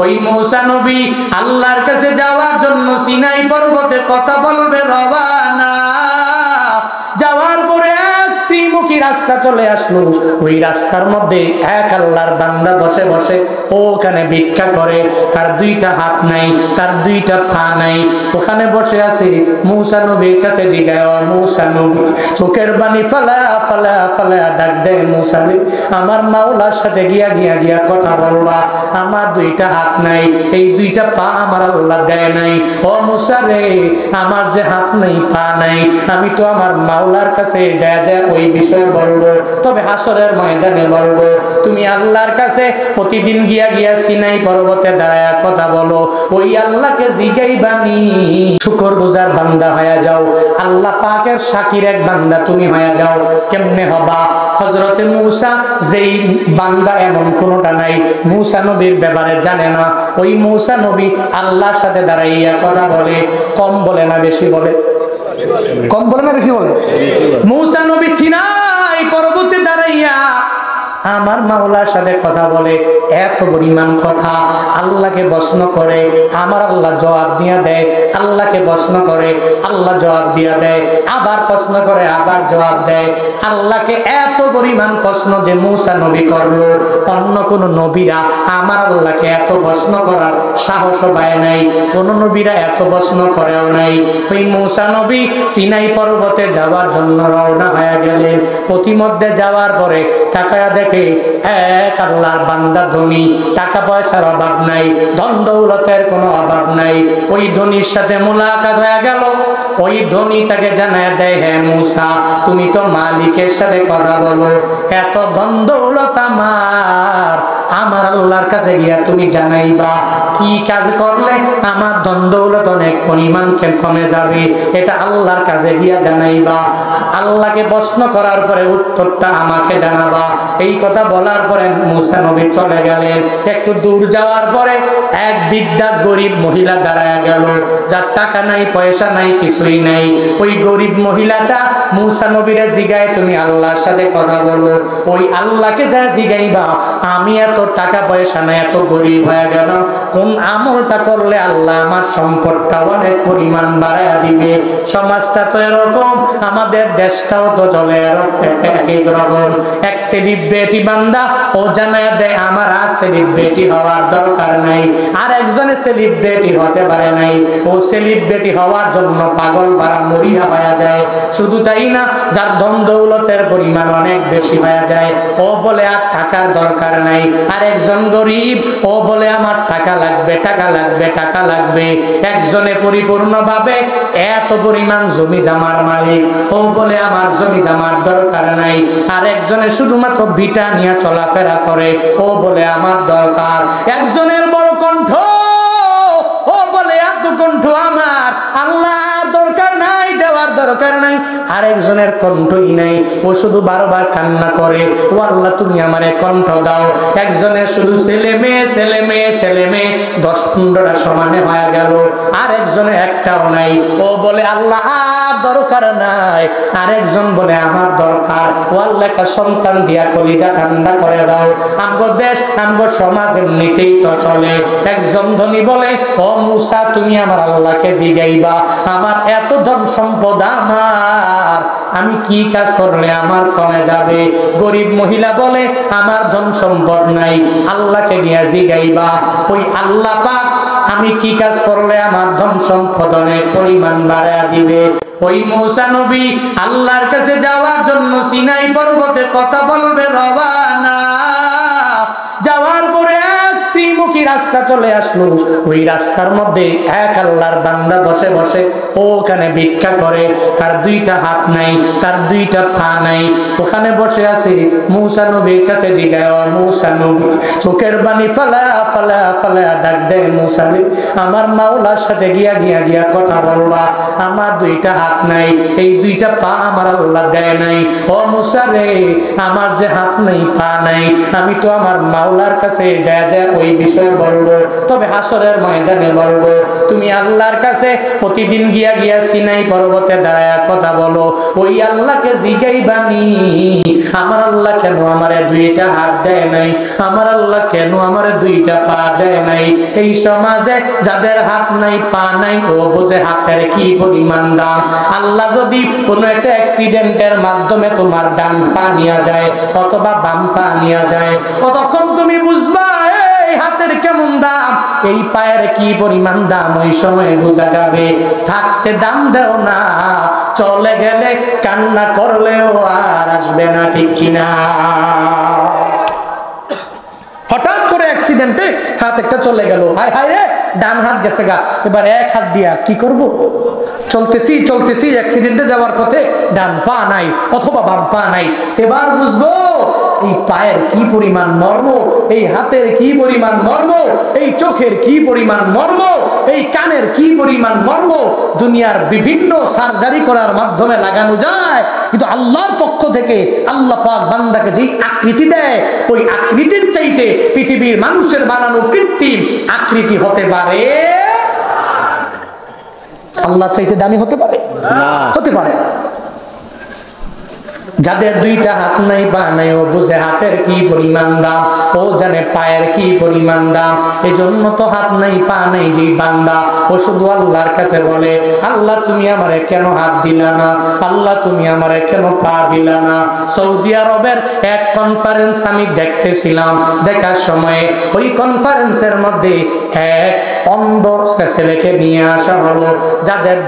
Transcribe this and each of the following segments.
ওই মূসা নবী আল্লাহর কাছে যাওয়ার জন্য সিনাই পর্বতে কথা বলবে রওয়ানা। যাওয়ার পরে এক ত্রিমুখী রাস্তা চলে আসলো। ওই রাস্তার মধ্যে এক আল্লাহর বান্দা বসে বসে ওখানে ভিক্ষা করে। তার দুইটা হাত নাই, তার দুইটা পা নাই, ওখানে বসে আছে। মূসা নবীর কাছে জিগায়, ও মূসা নবী, চোখের পানি ফালা ফালা ফালা ডাক দেয়, মূসা রে, আমার মাওলার সাথে গিয়া গিয়া গিয়া কথা বলবা। আমার দুইটা হাত নাই, এই দুইটা পা আমার আল্লাহ দেয় নাই। ও মূসা রে, আমার যে হাত নাই পা নাই, আমি তো আমার মাওলার কাছে যা যা ওই বিষয়ে বলবো, তবে হাসরের ময়দানে বলবো। তুমি আল্লাহর কাছে প্রতিদিন গিয়া গিয়া সিনাই পর্বতে দাঁড়ায়া কথা বলো, ওই আল্লাহকে জিগাইবানি। শুকরগুজার বান্দা হয়ে যাও, আল্লাহ পাকের শাকির এক বান্দা তুমি হয়ে যাও। কেমনে হবা? হযরতে মূসা যেই বান্দা এমন কোনটা নাই মূসা নবীর ব্যাপারে জানে না। ওই মূসা নবী আল্লাহর সাথে দাঁড়াইয়া কথা বলে, কম বলে না বেশি বলে? কম বলে না বেশি বলে? মূসা নবী সিনাই পর্বতে দাঁড়াইয়া আমার মাওলার সাথে কথা বলে, এত পরিমাণ কথা। আল্লাহকে প্রশ্ন করে, আমার আল্লাহ জবাব দিয়া দেয়। আল্লাহকে প্রশ্ন করে, আল্লাহ জবাব দিয়া দেয়। আবার প্রশ্ন করে, আবার জবাব দেয়। আল্লাহকে এত পরিমাণ প্রশ্ন যে মূসা নবী করলো, অন্য কোন নবীরা আমার আল্লাহকে এত প্রশ্ন করার সাহস পায় নাই, কোন নবীরা এত প্রশ্ন করেও নাই। ওই মূসা নবী সিনাই পর্বতে যাওয়ার জন্য রওনা হয়ে গেলেন। প্রতিমধ্যে যাওয়ার পরে তাকায়া দেখে এক আল্লাহর বান্দা ধনী, টাকা পয়সার অভাব নাই, ধন দৌলতের কোনো অভাব নাই। ওই ধনীর সাথে মুলাকাত হয়ে গেল। ওই ধনী তাকে জানায় দেয়, হ্যাঁ মূসা, তুমি তো মালিকের সাথে কথা বলো, এত ধন দৌলত আমার আল্লাহর কাছে গিয়া তুমি জানাইবা কি কাজ করলে আমার ধন দৌলত অনেক পরিমাণ কমে যাবে, এটা আল্লাহর কাছে গিয়া জানাইবা। আল্লাহকে প্রশ্ন করার পরে উত্তরটা আমাকে জানাবা। এই কথা বলার পরে মূসা নবী চলে গেলেন। একটু দূর যাওয়ার পরে এক বৃদ্ধা গরিব মহিলা দাঁড়ায় গেল, যার টাকা নাই, পয়সা নাই, কিছুই নাই। ওই গরিব মহিলাটা মূসা নবীরে জিগায়, তুমি আল্লাহর সাথে কথা বলো। ওই আল্লাহকে যা জিগাইবা, আমি এত টাকা পয়সা নাই, এত গরিব হয়ে গেল, কোন আমলটা করলে আল্লাহ আমার সম্পদটা অনেক পরিমাণ বাড়ায় দিবে। সমাজটা তো এরকম, আমাদের দেশটাও তো চলে এক রকম। এক সেলিব্রিটি বান্দা ও জানায় দেয়, আমার আর সেলিব্রিটি হওয়ার দরকার নাই। আর একজনে সেলিব্রিটি হতে পারে নাই, ও সেলিব্রিটি হওয়ার জন্য পাগল পারা মরিয়া হয়ে যায়। শুধু তাই না, যার ধন দৌলতের পরিমাণ অনেক বেশি হয়ে যায়, ও বলে আর টাকার দরকার নাই। আর একজন গরিব, ও বলে আমার টাকা লাগবে, টাকা লাগবে, টাকা লাগবে। একজনে পরিপূর্ণভাবে এত পরিমাণ জমি জামার মালিক, ও বলে আমার জমি জামার দরকার নাই। আর একজনে শুধুমাত্র ভিটা নিয়ে চলাফেরা করে, ও বলে আমার দরকার। একজনের বড় কণ্ঠ, ও বলে এত কণ্ঠ আমার, আল্লাহ দরকার নাই, দেওয়ার দরকার নাই। আরেকজনের কণ্ঠই নাই, ও শুধু বারবার কান্না করে, ও আল্লাহ তুমি আমারে কণ্ঠ দাও। একজনের শুধু ছেলে মেয়ে, ছেলে মেয়ে, ছেলে মেয়ে, 10-15টা সমানে হয়ে গেল। আরেকজনের একটাও নাই, ও বলে আল্লাহ আর দরকার নাই। আরেকজন বলে আমার দরকার, ও আল্লাহ একটা সন্তান দিয়া কলিজা ঠান্ডা করে দাও। আমগো দেশ, আমগো সমাজ এমনিতেই তো চলে। একজন ধনী বলে, ও মূসা তুমি আমার আল্লাহকে জিগাইবা, আমার এত ধন সম্পদ আমার, আমি কি কাজ করলে আমার কমে যাবে। গরিব মহিলা বলে, আমার ধন সম্পদ নাই, আল্লাহকে গিয়া জিগাইবা, ওই আল্লাহ পাক আমি কি কাজ করলে আমার ধন সম্পদ অনেক পরিমাণ বাড়ায়া দিবে। ওই মূসা নবী আল্লাহর কাছে যাওয়ার জন্য সিনাই পর্বতে কথা বলবে রওয়ানা। যাওয়ার পরে এক ত্রিমুখী রাস্তা চলে আসলো। ওই রাস্তার মধ্যে এক আল্লাহর বান্দা বসে বসে ওখানে ভিক্ষা করে। তার দুইটা হাত নাই, তার দুইটা পা নাই, ওখানে বসে আছে। মূসা নবীর কাছে জিগায়, ও মূসা নবী, চোখের পানি ফালা ফালা ফালা ডাক দেয়, মূসা রে, আমার মাওলার সাথে গিয়া গিয়া গিয়া কথা বলবা। আমার দুইটা হাত নাই, এই দুইটা পা আমার আল্লাহ দেয় নাই। ও মূসা রে, আমার যে হাত নাই, পা নাই, আমি তো আমার মাওলার কাছে যা যা ওই বিষয়ে বলবো, তবে হাসরের ময়দানে বলবো। তুমি আল্লাহর কাছে প্রতিদিন গিয়া গিয়া সিনাই পর্বতে দাঁড়ায়া কথা বলো, ওই আল্লাহকে জিগাইবানি, আমার আল্লাহ কেন আমারে দুইটা হাত দেয় নাই, আমার আল্লাহ কেন আমারে দুইটা পা দেয় নাই। এই সমাজে যাদের হাত নাই পা নাই ও বুঝে হাতের কি পরিমাণ দাম। আল্লাহ যদি কোনো একটা অ্যাক্সিডেন্টের মাধ্যমে তোমার ডান পা নিয়ে যায় অথবা বাম পা নিয়ে যায়, তখন তুমি বুঝবা এই হাতের কেমন দাম, এই পায়ের কি পরিমাণ দাম। ওই সময় বোঝা যাবে। থাকতে দাম দেও না, চলে গেলে কান্না করলেও আর আসবে না, ঠিক কিনা? হঠাৎ করে অ্যাক্সিডেন্টে হাত একটা চলে গেল, হায় হায় রে ডান হাত গেছে গা, এবার এক হাত দিয়া কি করব? চলতেছি চলতেছি অ্যাক্সিডেন্টে যাওয়ার পথে ডান পা নাই অথবা বাম পা নাই। এবার বুঝবো এই পায়ের কি পরিমাণ মর্ম, এই হাতের কি পরিমাণ মর্ম, এই চোখের কি পরিমাণ মর্ম, এই কানের কি পরিমাণ মর্ম। দুনিয়ার বিভিন্ন সার্জারি করার মাধ্যমে লাগানো যায়, কিন্তু আল্লাহর পক্ষ থেকে আল্লাহ পাক বান্দাকে যেই আকৃতি দেয়, ওই আকৃতির চাইতে পৃথিবীর মানুষের বানানো কৃত্রিম আকৃতি হতে পারে, আল্লাহ চাইতে দামি হতে পারে না, হতে পারে। যাদের দুইটা হাত নাই পা নাই ও বুঝে হাতের কি পরিমাণ দাম, ও জানে পায়ের কি পরিমাণ দাম। এই জন্য তো হাত নাই পা নাই যে বান্দা ও শুধু আল্লাহর কাছে বলে, আল্লাহ তুমি আমারে কেন হাত দিলা না, আল্লাহ তুমি আমারে কেন পা দিলা না। সৌদি আরবের এক কনফারেন্স আমি দেখতেছিলাম, দেখার সময়ে ওই কনফারেন্সের মধ্যে এক অন্ধ ছেলেকে নিয়ে আসা হলো, যাদের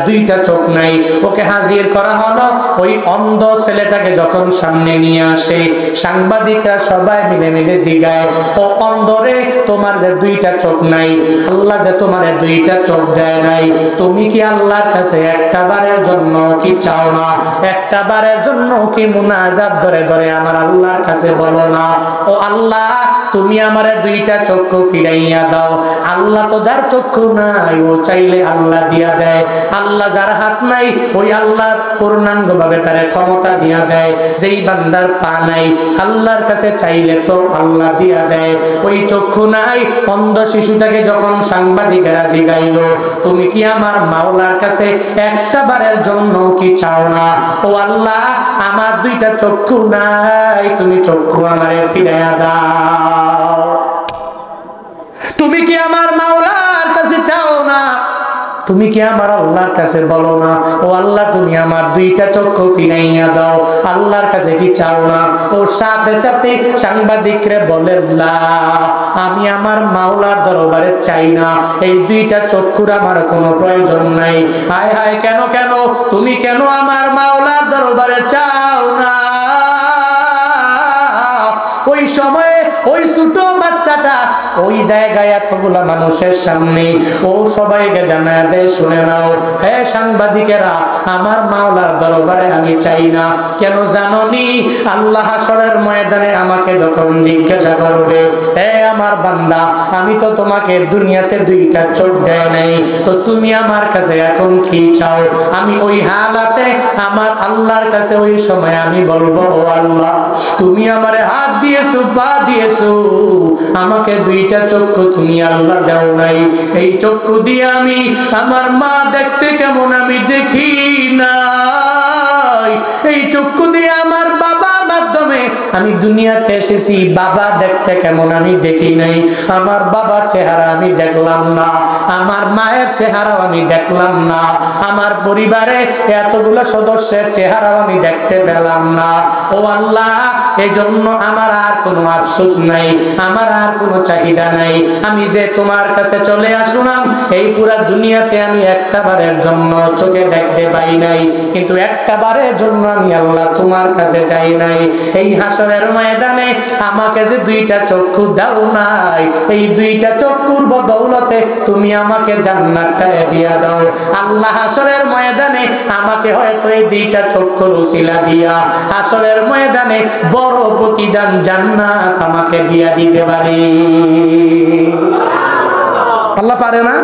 দুইটা চোখ নাই, ওকে হাজির করা হলো। ওই অন্ধ ছেলেটাকে যখন সামনে নিয়ে আসে, সাংবাদিকরা সবাই মিলে জিগায়, ও অন্ধরে তোমার যে দুইটা চোখ নাই, আল্লাহ যে তোমার দুইটা চোখ দেয় নাই, তুমি কি আল্লাহর কাছে একটা বারের জন্য কি চাও না? একটা বারের জন্য কি মুনাজাত ধরে ধরে আমার আল্লাহর কাছে বলো না, ও আল্লাহ তুমি আমারে দুইটা চক্ষু ফিরাইয়া দাও। আল্লাহ তো যার চক্ষু নাই ও চাইলে আল্লাহ দিয়া দেয়, আল্লাহ যার হাত নাই ওই আল্লাহ পূর্ণাঙ্গ ভাবে তার ক্ষমতা দিয়া দেয়। যেই বান্দার পা নাই আল্লাহর কাছে চাইলে তো আল্লাহ দিয়া দেয়। ওই চক্ষু নাই অন্ধ শিশুটাকে যখন সাংবাদিকেরা জিগাইলো, তুমি কি আমার মাওলার কাছে একটা বারের জন্য কি চাও না? ও আল্লাহ আমার দুইটা চক্ষু নাই, তুমি চক্ষু আমারে ফিরাইয়া দাও। তুমি কি আমার মাওলার কাছে চাও না? তুমি কি আমার আল্লাহর কাছে বলো না, ও আল্লাহ তুমি আমার দুইটা চক্ষু ফিরাইয়া দাও? আল্লাহর কাছে কি চাও না? ও সাথে সাথে সাংবাদিকরে বলে, না আমি আমার মাওলার দরবারে চাই না, এই দুইটা চক্ষুর আমার কোনো প্রয়োজন নাই। হায় হায়, কেন কেন তুমি কেন আমার মাওলার দরবারে চাও না? ওই সময়ে ওই ছোট বাচ্চাটা ওই জায়গায় এতগুলা মানুষের সামনে ও সবাইকে জানায় দেয়, শুনে নাও হে সাংবাদিকেরা, আমার মাওলার দরবারে আমি চাই না। কেন জানোনি? আল্লাহ হাসরের ময়দানে আমাকে যখন জিজ্ঞাসা করবে, হে আমার বান্দা, আমি তো তোমাকে দুনিয়াতে দুইটা চোখ দেয় নাই, তো তুমি আমার কাছে এখন কি চাও? আমি ওই হালাতে আমার আল্লাহর কাছে ওই সময় আমি বলবো, ও আল্লাহ তুমি আমারে হাত দিয়েছো, পা দিয়েছো, আমাকে দুইটা চক্ষু তুমি আল্লাহ দাও নাই। এই চক্ষু দিয়ে আমি আমার মা দেখতে কেমন আমি দেখি নাই, এই চক্ষু দিয়ে আমার বাবার মাধ্যমে আমি দুনিয়াতে এসেছি, বাবা দেখতে কেমন আমি দেখি নাই। আমার বাবার চেহারা আমি দেখলাম না, আমার মায়ের চেহারাও আমি দেখলাম না, আমার পরিবারে এতগুলো সদস্যের চেহারাও আমি দেখতে পেলাম না। ও আল্লাহ, এই জন্য আমার আর কোনো আফসোস নাই, আমার আর কোনো চাহিদা নাই। আমি যে তোমার কাছে চলে আসলাম, এই পুরা দুনিয়াতে আমি একটা বারের জন্য চোখে দেখতে পাই নাই, কিন্তু একটা বারের জন্য আমি আল্লাহ তোমার কাছে চাই নাই। এই হাসরের ময়দানে আমাকে যে দুইটা চক্ষু দাও নাই, এই দুইটা চক্ষুর বদৌলতে তুমি আমাকে জান্নাতটা দিয়া দাও। আল্লাহ হাসরের ময়দানে আমাকে হয়তো এই দুইটা চক্ষুর উসিলা দিয়া হাসরের ময়দানে বড় প্রতিদান জান্নাত আমাকে দিয়া দিতে পারে। আল্লাহ পারে না?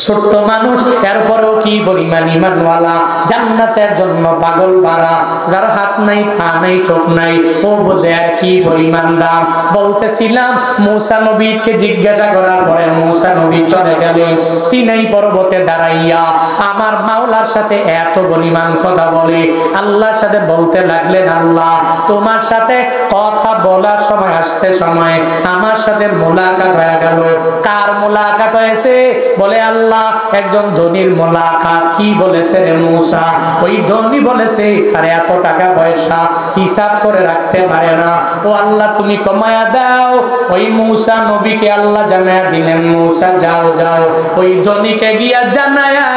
ছোট্ট মানুষ, এরপরেও কি পরিমাণ ইমানওয়ালা, জান্নাতের জন্য পাগল পারা, যার হাত নাই পা নাই চোখ নাই, ও বোঝে আর কি পরিমাণ দাম। বলতেছিলাম মূসা নবীকে জিজ্ঞাসা করার পরে মূসা নবী চলে গেলেন সিনাই পর্বতে দাঁড়াইয়া আমার মাওলার সাথে এত পরিমাণ কথা বলে আল্লাহর সাথে বলতে লাগলেন, আল্লাহ তোমার সাথে কথা বলার সময় আসতে সময় আমার সাথে মোলাকাত হয়ে গেল। কার মোলাকাত হয়েছে? বলে আল্লাহ একজন ধনীর মোলাকাত। কি বলেছে রে মূসা? ওই ধনী বলেছে তার এত টাকা পয়সা হিসাব করে রাখতে পারে না, ও আল্লাহ তুমি কমায়া দাও। ওই মূসা নবীকে আল্লাহ জানায়া দিলেন, মূসা যাও যাও ওই ধনীকে গিয়া জানায়া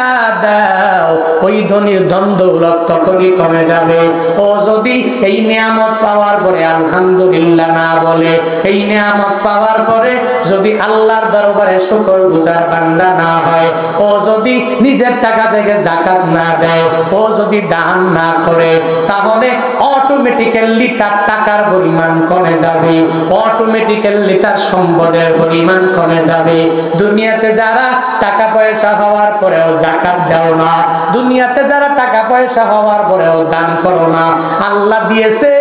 দাও, ওই ধনীর ধন দৌলত তখনই কমে যাবে। ও যদি এই নিয়ামত পাওয়ার পরে আলহামদুলিল্লাহ না বলে, এই নিয়ামত পাওয়ার পরে যদি আল্লাহর দরবারে শুকরগুজার বান্দা না হয়, ও যদি নিজের টাকা থেকে যাকাত না দেয়, ও যদি দান না করে, তাহলে অটোমেটিক্যালি তার টাকার পরিমাণ কমে যাবে, অটোমেটিক্যালি তার সম্পদের পরিমাণ কমে যাবে। দুনিয়াতে যারা টাকা পয়সা হওয়ার পরেও যাকাত দাও না, দুনিয়াতে যারা টাকা পয়সা হওয়ার পরেও দান করো না, আল্লাহ দিয়েছে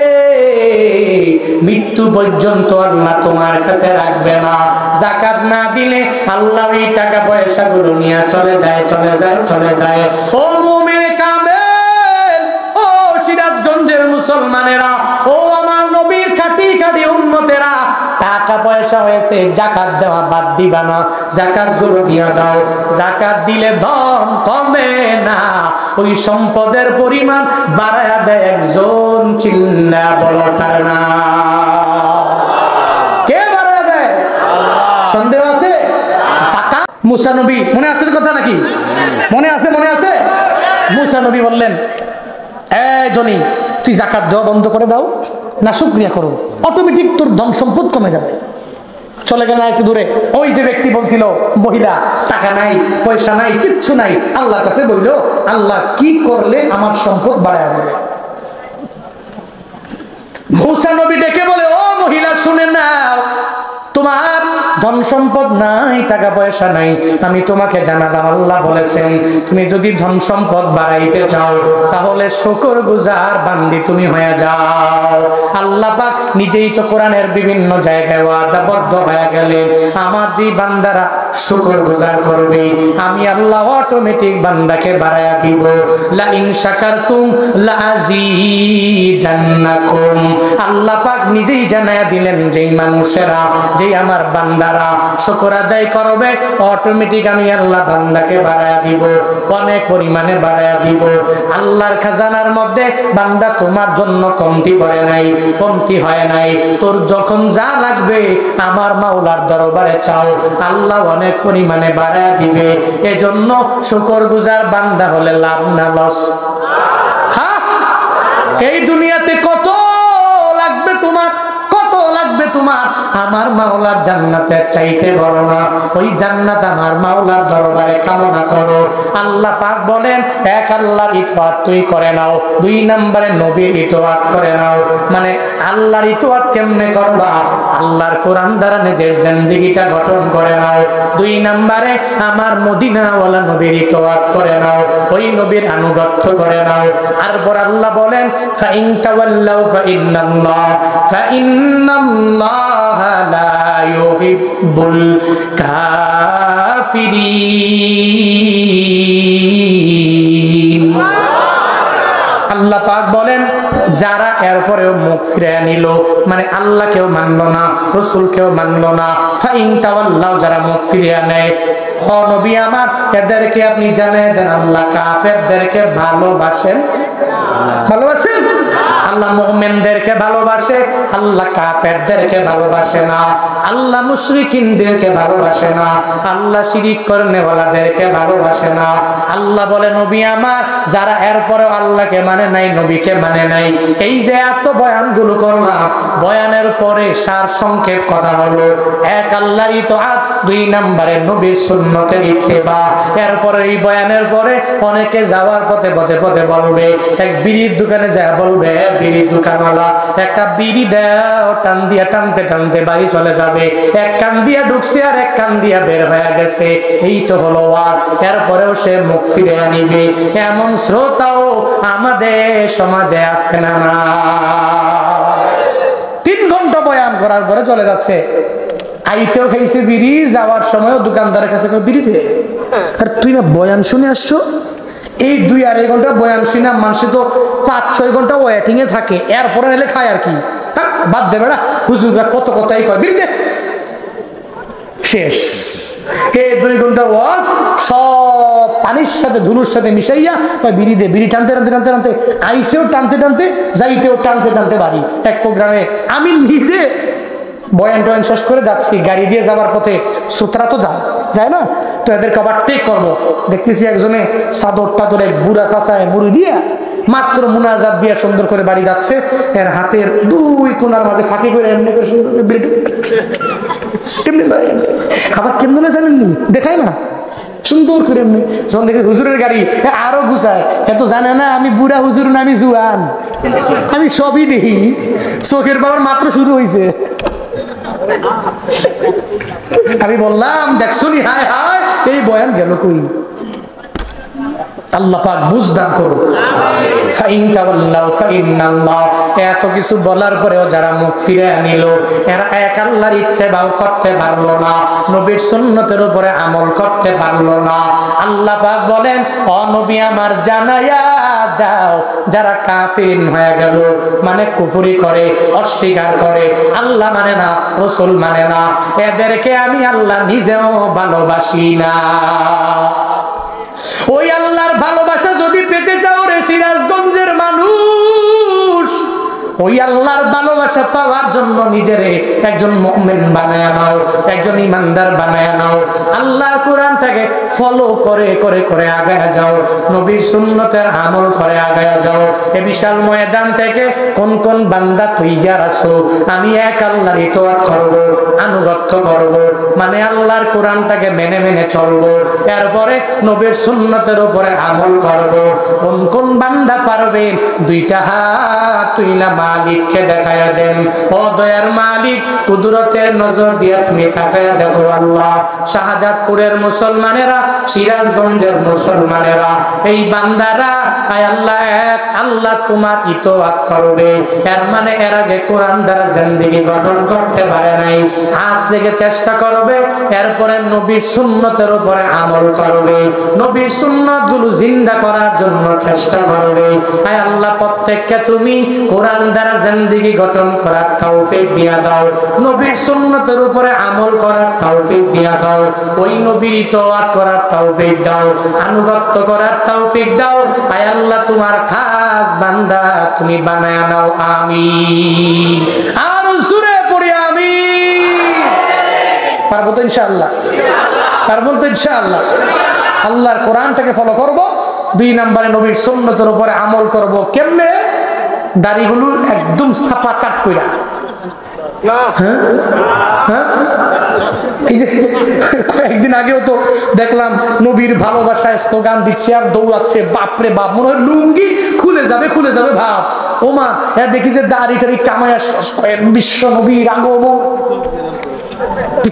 মৃত্যু পর্যন্ত আল্লাহ তোমার কাছে রাখবে না। যাকাত না দিলে আল্লাহ এই টাকা পয়সা গুলো নিয়ে চলে যায় চলে যায় চলে যায়। ও মুমিন কামেল, ও সিরাজগঞ্জের মুসলমানেরা, ও আমার নবীর খাঁটি খাঁটি উম্মতেরা, টাকা পয়সা হয়েছে যাকাত দেওয়া বাদ দিবা না, যাকাত গুলো দিয়ে দাও। যাকাত দিলে ধন কমে না, ওই সম্পদের পরিমাণ বাড়ায়া দেয় একজন। চিল্লা বলো কারণা কে বাড়ায়া দেয়? সন্দেহ আছে? মূসা নবী মনে আছে কথা নাকি? মনে আছে? মনে আছে? মূসা নবী বললেন, এই ধনী তুই যাকাত দেওয়া বন্ধ করে দাও না শুকরিয়া করো, অটোমেটিক তোর ধন সম্পদ কমে যাবে। চলে গেল একটু দূরে, ওই যে ব্যক্তি বলছিল মহিলা টাকা নাই পয়সা নাই কিচ্ছু নাই, আল্লাহর কাছে বলল আল্লাহ কি করলে আমার সম্পদ বাড়ায় দেবে। মূসা নবী ডেকে বলে, ও মহিলা শুনে নাও, তোমার ধন সম্পদ নাই টাকা পয়সা নাই, আমি তোমাকে জানালাম আল্লাহ বলেছেন তুমি যদি ধন সম্পদ বাড়াইতে চাও তাহলে শুকরগুজার বান্দি তুমি হয়ে যাও। আল্লাহ পাক নিজেই তো কোরআনের বিভিন্ন জায়গায় ওয়াদাবদ্ধ হয়ে গেলেন, আমার যে বান্দারা শুকরগুজার করবে আমি আল্লাহ অটোমেটিক বান্দাকে বাড়ায়া দিব। লা ইন শাকারতুম লা আযীদান্নাকুম। আল্লাহ পাক নিজেই জানায়া দিলেন যেই মানুষেরা যেই আমার বান্দারা শুকর আদায় করবে অটোমেটিক আমি আল্লাহ বান্দাকে বাড়ায়া দিব, অনেক পরিমাণে বাড়ায়া দিব। আল্লাহর খাজানার মধ্যে বান্দা তোমার জন্য কমতি হয় নাই, কমতি হয় নাই। তোর যখন যা লাগবে আমার মাওলার দরবারে চাও, আল্লাহ অনেক পরিমাণে বাড়ায়া দিবে। এজন্য শুকরগুজার বান্দা হলে লাভ না লস? হ্যাঁ, এই দুনিয়াতে কত লাগবে তোমার, কত লাগবে তোমার, আমার মাওলার জান্নাতের চাইতে বড় না। ওই জান্নাত আমার মাওলার দরবারে কামনা করো। আল্লাহ পাক বলেন, এক আল্লাহর ইতোয়াত তুই করে নাও, দুই নম্বরে নবীর ইতোয়াত করে নাও। মানে আল্লাহর ইতোয়াত কেমনে করবা? আল্লাহর কোরআন দ্বারা নিজের জিন্দেগিটা গঠন করে নাও। দুই নম্বরে আমার মদিনাওয়ালা নবীর ইতোয়াত করে নাও, ওই নবীর আনুগত্য করে নাও। আর পর আল্লাহ বলেন, ফাইন তাওয়াল্লাউ ফাইন্নাল্লাহা লা ইউহিব্বুল কাফিরিন। আল্লাহ পাক বলেন, যারা এরপরেও মুখ ফিরে নিল, মানে আল্লাহকেও মানলো না রসুলকেও মানলো না, ফাইন তাওয়াল্লাউ, যারা মুখ ফিরিয়ে নেয়, ও নবী আমার এদেরকে আপনি জানিয়ে দেন আল্লাহ কাফেরদেরকে ভালোবাসেন। ভালোবাসেন? আল্লাহ মুমিনদেরকে ভালোবাসে, আল্লাহ কাফেরদেরকে ভালোবাসে না। আল্লাহ মুশরিকিনদেরকে ভালোবাসে না, আল্লাহ শিরিক করনেওয়ালাদেরকে ভালোবাসে না। আল্লাহ বলে, নবী আমার যারা এরপরে আল্লাহকে মানে নাই নবীকে মানে নাই, এই যে এত বয়ানগুলো করলাম, বয়ানের পরে সার সংক্ষেপ কথা হলো, এক আল্লাহর ইতআত, দুই নম্বরে নবীর সুন্নতের ইত্তেবা। এরপরে এই বয়ানের পরে অনেকে যাওয়ার পথে পথে পথে বলবে, এক বিড়ির দোকানে যায় বলবে, বিড়ির দোকানওয়ালা একটা বিড়ি দাও, টান দিয়া টানতে টানতে বাড়ি চলে যাবে। এক কান দিয়া ঢুকছে আর এক কান দিয়া বের হয়ে গেছে, এই তো হলো ওয়াজ। এরপরেও সে মুখ ফিরে আনিবে, এমন শ্রোতাও আমাদের সমাজে আছে না? না, 3 ঘন্টা বয়ান করার পরে চলে যাচ্ছে, আইতেও খাইছে বিড়ি, যাওয়ার সময়ও দোকানদারের কাছে বিড়ি দে। আর তুই না বয়ান শুনে আসছো? এই 2-2.5 ঘন্টা বয়ান শুনে মানুষ তো 5-6 ঘন্টা ওয়েটিং এ থাকে, এরপরে এলে খায় আর কি। বাদ দে বেড়া, হুজুররা কত কথাই কয়, বিড়ি দে, শেষ। এই 2 ঘন্টা ওয়াজ সব পানির সাথে ধুলোর সাথে মিশাইয়া বিড়ি দে, বিড়ি টানতে টানতে টানতে টানতে আইসেও টানতে টানতে, যাইতেও টানতে টানতে বাড়ি। এক প্রোগ্রামে আমি নিজে বয়ান টয়ান শেষ করে যাচ্ছি, গাড়ি দিয়ে যাওয়ার পথে শ্রোতারা তো যায় না, তো এদেরকে আবার টেক করবো। দেখতেছি একজনে চাদর টাদরে বুড়া চাচায় মুড়ি দিয়ে মাত্র মুনাজাত দিয়ে সুন্দর করে বাড়ি যাচ্ছে, এর হাতের 2 কোণার মাঝে ফাঁকি করে এমনি করে সুন্দর করে বিড়ি কেমনি, আবার কেমন জানেননি দেখায় না সুন্দর করে এমনি। যখন দেখি হুজুরের গাড়ি আরো গুছায়, এত জানে না আমি বুড়া হুজুর না, আমি জুয়ান, আমি সবই দেখি, চোখের পাওয়ার মাত্র শুরু হয়েছে। আমি বললাম দেখছো নি, হায় হায় এই বয়ান গেল কই? আল্লাহ পাক বুঝদান করুন। এত কিছু বলার পরেও যারা মুখ ফিরে আনিল, এরা এক আল্লাহর ইত্তেবা করতে পারলো না, নবীর সুন্নতের উপরে আমল করতে পারলো না। আল্লাহ পাক বলেন, ও নবী আমার জানাইয়া দাও, যারা কাফির হয়ে গেল, মানে কুফরি করে, অস্বীকার করে, আল্লাহ মানে না, রাসূল মানে না, এদেরকে আমি আল্লাহ নিজেও ভালোবাসি না। ওই আল্লাহর ভালোবাসা যদি পেতে চাও রে সিরাজগঞ্জের মানুষ, ওই আল্লাহর ভালোবাসা পাওয়ার জন্য নিজেরে একজন মুমিন বানায়া নাও, একজন ইমানদার বানায়া নাও। আল্লাহর কোরআনটাকে ফলো করে করে করে আগায়া যাও, নবীর সুন্নতের আমল করে আগায়া যাও। এই বিশাল ময়দান থেকে কোন কোন বান্দা তৈয়ার আছো, আমি এক আল্লাহর ইতাআত করব, আনুগত্য করব, মানে আল্লাহর কোরআনটাকে মেনে মেনে চলব, এরপরে নবীর সুন্নতের উপরে আমল করব। কোন কোন বান্দা পারবে? 2টা হাত তুইলা মালিককে দেখায়া দেন, ও দয়ার মালিক, কুদরতের নজর দিয়ে তুমি তাকায়া দেখো আল্লাহ, শাহজাদপুরের মুসলমানেরা, সিরাজগঞ্জের মুসলমানেরা, এই বান্দারা আয় আল্লাহ এক আল্লাহ তোমার ইতাআত করবে। এর মানে এর আগে কোরআন দ্বারা জিন্দেগি গঠন করতে পারে নাই, আজ থেকে চেষ্টা করবে, এরপরে নবীর সুন্নতের উপরে আমল করবে, নবীর সুন্নতগুলো জিন্দা করার জন্য চেষ্টা করবে। আয় আল্লাহ প্রত্যেককে তুমি কোরআন দ্বারা জিন্দেগি গঠন করার তৌফিক দিয়া দাও, নবীর সুন্নতের উপরে আমল করার তৌফিক দিয়া দাও, ওই নবীর ইতাআত করার তৌফিক দাও, আনুগত্য করার তৌফিক দাও। আয় আল্লাহ তোমার খাস বান্দা তুমি বানায়া নাও, আমিন। আর জোরে পড়ি আমিন। পারবো তো ইনশাআল্লাহ? পারবো তো ইনশাআল্লাহ? আল্লাহর কোরআনটাকে ফলো করব, 2 নম্বরে নবীর সুন্নতের উপরে আমল করব। কেমনে? দাড়িগুলো একদম ছাপা চাট কইরা, এই যে কয়েকদিন আগেও তো দেখলাম নবীর ভালোবাসায় স্লোগান দিচ্ছে আর দৌড়াচ্ছে, বাপরে বাপ, মনে হয় লুঙ্গি খুলে যাবে খুলে যাবে ভাব। ওমা দেখি যে দাড়ি টাড়ি কামায়া বিশ্ব নবীর আগমন,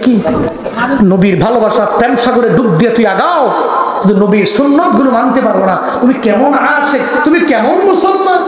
কি নবীর ভালোবাসা প্রেম সাগরে ডুব দিয়ে তুই আগাও, কিন্তু নবীর সুন্নাত গুলো মানতে পারবো না। তুমি কেমন আশিক, তুমি কেমন মুসলমান?